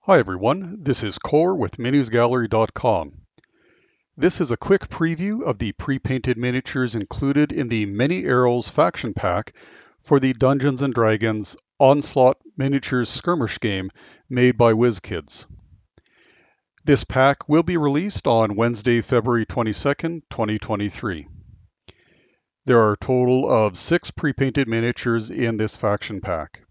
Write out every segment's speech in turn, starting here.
Hi everyone, this is Core with MiniesGallery.com. This is a quick preview of the pre-painted miniatures included in the Many Arrows faction pack for the Dungeons Dragons Onslaught miniatures skirmish game made by WizKids. This pack will be released on Wednesday, February 22nd, 2023. There are a total of 6 pre-painted miniatures in this faction pack.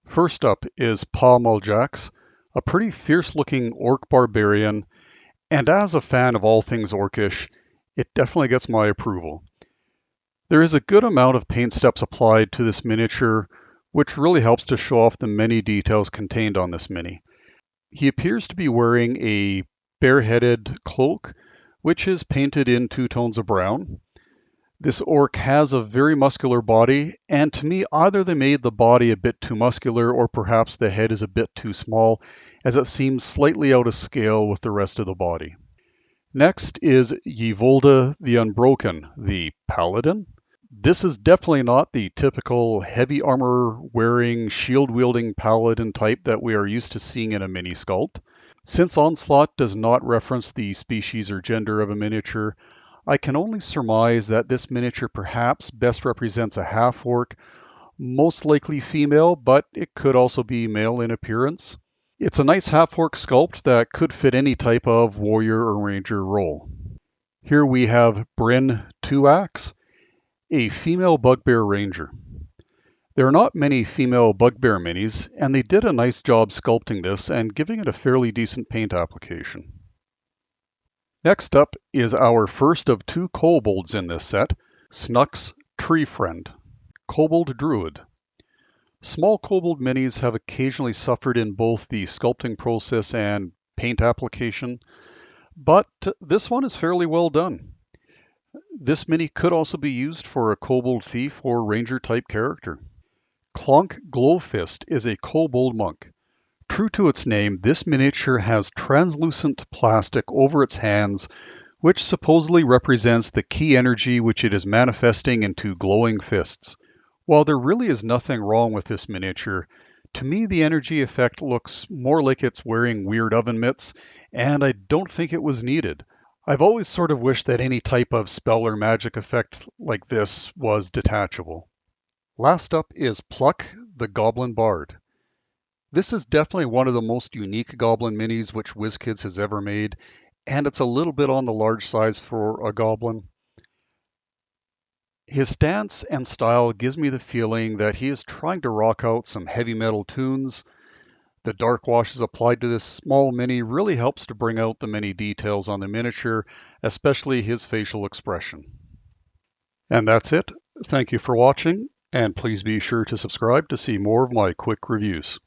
First up is Pa Muljax, a pretty fierce-looking Orc Barbarian, and as a fan of all things Orcish, it definitely gets my approval. There is a good amount of paint steps applied to this miniature, which really helps to show off the many details contained on this mini. He appears to be wearing a bareheaded cloak, which is painted in 2 tones of brown. This orc has a very muscular body, and to me, either they made the body a bit too muscular or perhaps the head is a bit too small, as it seems slightly out of scale with the rest of the body. Next is Yvolda the Unbroken, the Paladin. This is definitely not the typical heavy armor wearing, shield wielding paladin type that we are used to seeing in a mini sculpt. Since Onslaught does not reference the species or gender of a miniature, I can only surmise that this miniature perhaps best represents a half-orc, most likely female, but it could also be male in appearance. It's a nice half-orc sculpt that could fit any type of warrior or ranger role. Here we have Bryn Tuax, a female bugbear ranger. There are not many female bugbear minis, and they did a nice job sculpting this and giving it a fairly decent paint application. Next up is our first of 2 kobolds in this set, Snuck's Tree Friend, Cobalt Druid. Small kobold minis have occasionally suffered in both the sculpting process and paint application, but this one is fairly well done. This mini could also be used for a kobold thief or ranger type character. Clonk Glowfist is a Cobalt Monk. True to its name, this miniature has translucent plastic over its hands, which supposedly represents the key energy which it is manifesting into glowing fists. While there really is nothing wrong with this miniature, to me the energy effect looks more like it's wearing weird oven mitts, and I don't think it was needed. I've always sort of wished that any type of spell or magic effect like this was detachable. Last up is Pluck, the Goblin Bard. This is definitely one of the most unique Goblin minis which WizKids has ever made, and it's a little bit on the large size for a Goblin. His stance and style gives me the feeling that he is trying to rock out some heavy metal tunes. The dark washes applied to this small mini really helps to bring out the many details on the miniature, especially his facial expression. And that's it. Thank you for watching, and please be sure to subscribe to see more of my quick reviews.